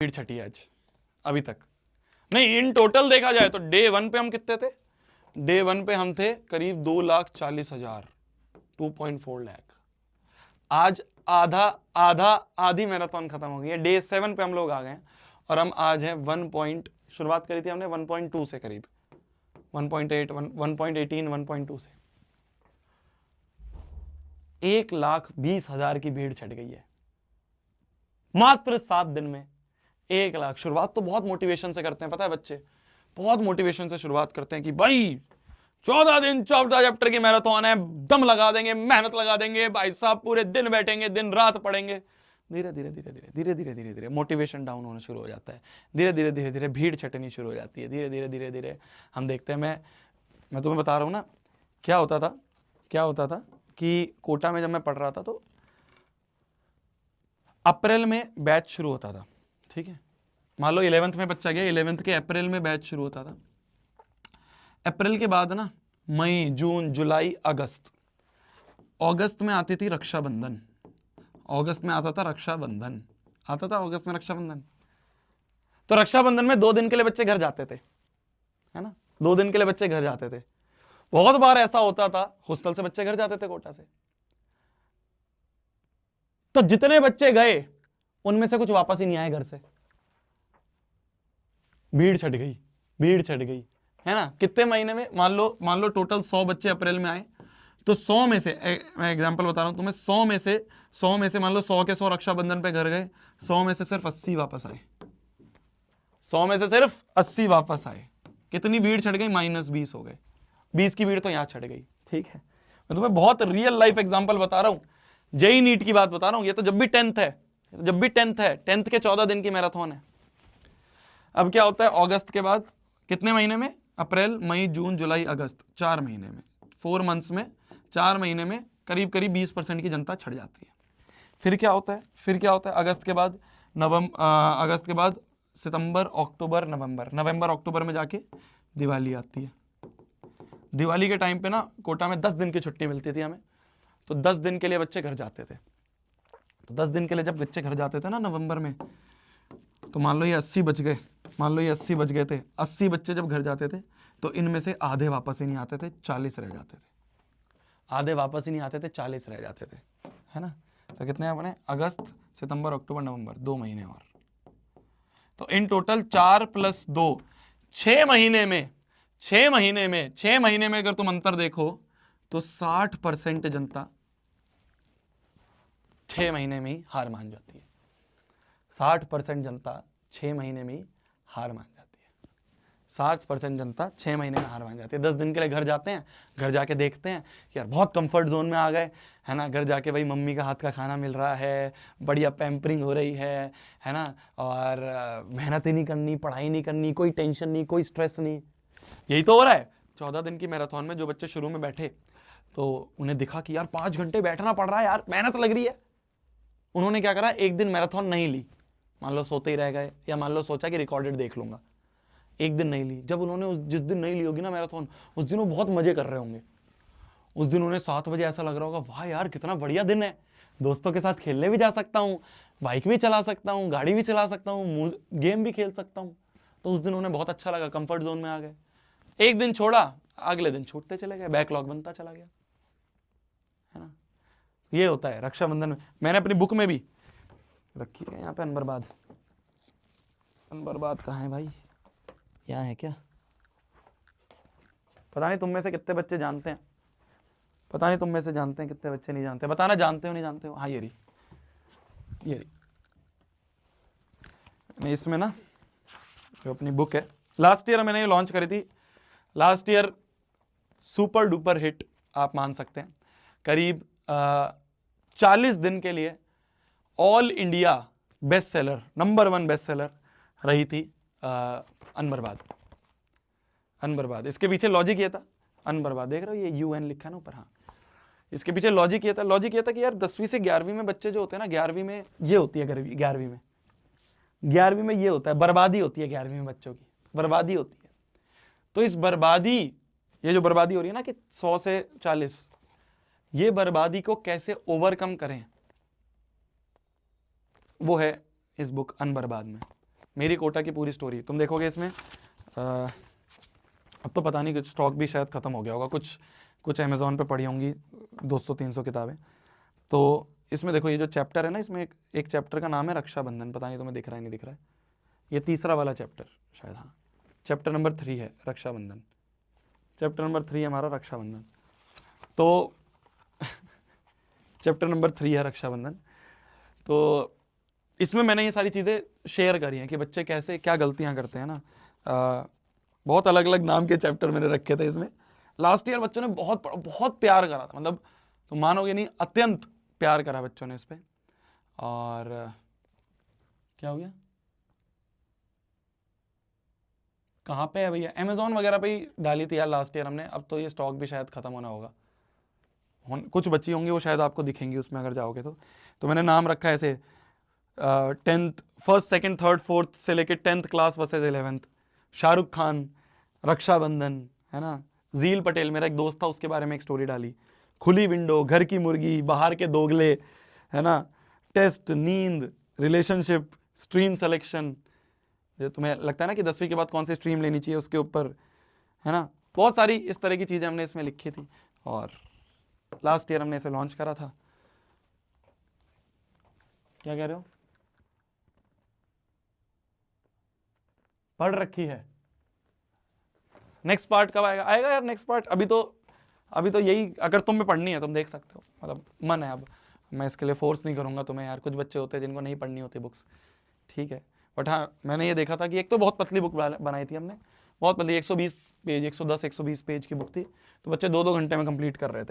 भीड़ छठी है आज अभी तक नहीं। इन टोटल देखा जाए तो डे 1 पे हम कितने थे? डे 1 पे हम थे करीब 2,40,000, 2.4 लाख। आज आधा आधा आधी मैराथन खत्म हो गई है। डे 7 पे हम लोग आ गए और हम आज हैं 1 शुरुआत करी थी हमने 1.2 से, करीब 1.8 1.18 1.2 से 1,20,000 की भीड़ छट गई है मात्र 7 दिन में। 1 लाख। शुरुआत तो बहुत मोटिवेशन से करते हैं, पता है बच्चे, बहुत मोटिवेशन से शुरुआत करते हैं कि भाई 14 दिन 14 चैप्टर की मैराथन है, दम लगा देंगे, मेहनत लगा देंगे भाई साहब, पूरे दिन बैठेंगे, दिन रात पढ़ेंगे। धीरे धीरे धीरे धीरे धीरे धीरे धीरे धीरे मोटिवेशन डाउन होना शुरू हो जाता है। धीरे धीरे धीरे धीरे भीड़ छटनी शुरू हो जाती है। धीरे धीरे धीरे धीरे हम देखते हैं, मैं तुम्हें बता रहा हूं ना क्या होता था कि कोटा में जब मैं पढ़ रहा था तो अप्रैल में बैच शुरू होता था, ठीक है। मान लो 11th में बच्चा गया, 11th के अप्रैल में बैच शुरू होता था। अप्रैल के बाद ना मई, जून, जुलाई, अगस्त, अगस्त में आती थी रक्षाबंधन। अगस्त में आता था रक्षाबंधन, आता था अगस्त में रक्षाबंधन। तो रक्षाबंधन में 2 दिन के लिए बच्चे घर जाते थे, है ना, 2 दिन के लिए बच्चे घर जाते थे। बहुत बार ऐसा होता था हॉस्टल से बच्चे घर जाते थे कोटा से, तो जितने बच्चे गए उनमें से कुछ वापस ही नहीं आए घर से। भीड़ छट गई, भीड़ छट गई, है ना। कितने महीने में, मान लो टोटल 100 बच्चे अप्रैल में आए, तो 100 में से मैं एग्जांपल बता रहा हूं तुम्हें, 100 में से मान लो 100 के 100 रक्षाबंधन पे घर गए, 100 में से सिर्फ 80 वापस आए। 100 में से सिर्फ 80 वापस आए। कितनी भीड़ छट गई? -20 हो गए। 20 की भीड़ तो यहां छट गई, ठीक है। मैं तुम्हें बहुत रियल लाइफ एग्जाम्पल बता रहा हूं, जेई नीट की बात बता रहा हूं। ये तो जब भी 10th है, जब भी 10th है, 10th के 14 दिन की मैराथन है। अब क्या होता है अगस्त के बाद, कितने महीने में? अप्रैल, मई, जून, जुलाई, अगस्त, 4 महीने में, 4 मंथ्स में, 4 महीने में करीब करीब 20% की जनता छट जाती है। फिर क्या होता है अगस्त के बाद अगस्त के बाद सितंबर, अक्टूबर, नवंबर अक्टूबर में जाके दिवाली आती है। दिवाली के टाइम पे ना कोटा में 10 दिन की छुट्टी मिलती थी हमें, तो 10 दिन के लिए बच्चे घर जाते थे। तो 10 दिन के लिए जब बच्चे घर जाते थे ना नवंबर में, तो मान लो ये 80 बच गए, थे 80 बच्चे जब घर जाते थे, तो इनमें से आधे वापस ही नहीं आते थे, 40 रह जाते थे। आधे वापस ही नहीं आते थे, 40 रह जाते थे, है ना। तो कितने अपने अगस्त, सितंबर, अक्टूबर, नवंबर, 2 महीने और। तो इन टोटल 4 + 2, 6 महीने में, 6 महीने में अगर तुम अंतर देखो तो 60% जनता 6 महीने में ही हार मान जाती है। 60% जनता 6 महीने में ही हार मान जाती है। 60% जनता 6 महीने में हार मान जाती है। 10 दिन के लिए घर जाते हैं, घर जाके देखते हैं कि यार बहुत कंफर्ट जोन में आ गए, है ना। घर जाके भाई मम्मी का हाथ का खाना मिल रहा है, बढ़िया पैम्परिंग हो रही है ना, और मेहनत ही नहीं करनी, पढ़ाई नहीं करनी, कोई टेंशन नहीं, कोई स्ट्रेस नहीं। यही तो हो रहा है 14 दिन की मैराथन में। जो बच्चे शुरू में बैठे तो उन्हें दिखा कि यार 5 घंटे बैठना पड़ रहा है, यार मेहनत लग रही है, उन्होंने क्या करा, एक दिन मैराथन नहीं ली, मान लो सोते ही रह गए, या मान लो सोचा कि रिकॉर्डेड देख लूंगा, एक दिन नहीं ली। जब उन्होंने जिस दिन नहीं ली होगी ना मैराथन, उस दिन वो बहुत मजे कर रहे होंगे। उस दिन उन्हें 7 बजे ऐसा लग रहा होगा, वाह यार कितना बढ़िया दिन है, दोस्तों के साथ खेलने भी जा सकता हूँ, बाइक भी चला सकता हूँ, गाड़ी भी चला सकता हूँ, गेम भी खेल सकता हूँ। तो उस दिन उन्हें बहुत अच्छा लगा, कंफर्ट जोन में आ गए। एक दिन छोड़ा, अगले दिन छूटते चले गए, बैकलॉग बनता चला गया, है ना। ये होता है रक्षाबंधन में। मैंने अपनी बुक में भी रखी है यहाँ पे अनबर्बाद। अनबर्बाद कहाँ है भाई, यहाँ है क्या? पता नहीं तुम में से कितने बच्चे जानते हैं, पता नहीं तुम में से जानते हैं कितने बच्चे नहीं जानते, बताना जानते हो नहीं जानते हो। हाँ ये रही, ये रही। मैं इसमें ना जो अपनी बुक है, लास्ट ईयर मैंने ये लॉन्च करी थी। Last year super duper hit आप मान सकते हैं। करीब 40 दिन के लिए all India best seller, number 1 best seller रही थी अनबर्बाद। अनबर्बाद, इसके पीछे लॉजिक ये था, अनबर्बाद देख रहे हो ये UN लिखा है ना ऊपर, हाँ। इसके पीछे लॉजिक ये था कि यार 10वीं से 11वीं में बच्चे जो होते हैं ना, 11वीं में ये होती है, 11वीं में ये होता है, बर्बादी होती है 11वीं में बच्चों की, बर्बादी होती है। तो इस बर्बादी, ये जो बर्बादी हो रही है ना कि 100 से 40, ये बर्बादी को कैसे ओवरकम करें, वो है इस बुक अनबर्बाद में। मेरी कोटा की पूरी स्टोरी तुम देखोगे इसमें। अब तो पता नहीं, कुछ स्टॉक भी शायद ख़त्म हो गया होगा, कुछ अमेज़ॉन पे पड़ी होंगी 200-300 किताबें। तो इसमें देखो ये जो चैप्टर है ना, इसमें एक चैप्टर का नाम है रक्षाबंधन, पता नहीं तुम्हें दिख रहा है नहीं दिख रहा है, ये तीसरा वाला चैप्टर शायद, हाँ चैप्टर नंबर 3 है रक्षाबंधन, चैप्टर नंबर 3 है हमारा रक्षाबंधन। तो चैप्टर नंबर 3 है रक्षाबंधन। तो इसमें मैंने ये सारी चीज़ें शेयर करी हैं कि बच्चे कैसे क्या गलतियां करते हैं ना। बहुत अलग अलग नाम के चैप्टर मैंने रखे थे इसमें। लास्ट ईयर बच्चों ने बहुत बहुत प्यार करा था, मतलब तुम मानोगे नहीं, अत्यंत प्यार करा बच्चों ने इस पर। और क्या हो गया, कहाँ पे है भैया, अमेज़ॉन वगैरह पे ही डाली थी यार लास्ट ईयर हमने, अब तो ये स्टॉक भी शायद ख़त्म होना होगा, कुछ बची होंगी वो शायद आपको दिखेंगी उसमें अगर जाओगे तो मैंने नाम रखा है ऐसे 10th 1st 2nd 3rd 4th से लेके 10th class versus 11th, Shahrukh Khan, Rakshabandhan, है ना। जील पटेल मेरा एक दोस्त था, उसके बारे में एक स्टोरी डाली, खुली विंडो, घर की मुर्गी, बाहर के दोगले, है ना, टेस्ट, नींद, रिलेशनशिप, स्ट्रीम सिलेक्शन, जो तुम्हें लगता है ना कि 10वीं के बाद कौन सी स्ट्रीम लेनी चाहिए उसके ऊपर, है ना, बहुत सारी इस तरह की चीज़ें हमने इसमें लिखी थी। और लास्ट ईयर हमने इसे लॉन्च करा था। क्या कह रहे हो, पढ़ रखी है। नेक्स्ट पार्ट कब आएगा, आएगा यार नेक्स्ट पार्ट, अभी तो यही, अगर तुम्हें पढ़नी है तुम देख सकते हो, मतलब मन है, अब मैं इसके लिए फोर्स नहीं करूंगा तुम्हें यार, कुछ बच्चे होते हैं जिनको नहीं पढ़नी होती बुक्स, ठीक है। बट हाँ मैंने ये देखा था कि एक तो बहुत पतली बुक बनाई थी हमने, बहुत पतली, 120 पेज, 110 120 पेज की बुक थी, तो बच्चे 2-2 घंटे में कंप्लीट कर रहे थे।